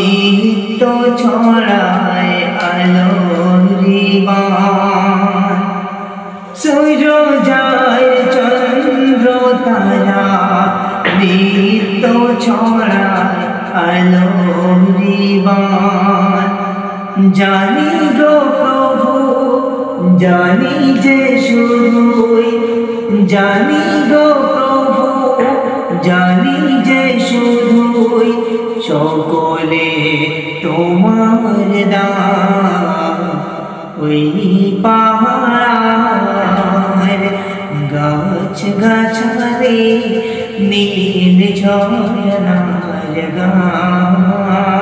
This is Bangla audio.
নিত্য ছড়ায় আলোর রিবান। সূর্য যায় চন্দ্র তারা নিত্য ছড়ায় আলোর রিবান। জানি গো প্রভু জানি যে শুধুই, জানি গো প্রভু জানি যে শুধুই সকলে তোমার দান। ওই পাহাড় গাছ গাছালি নীল ঝরনার গান।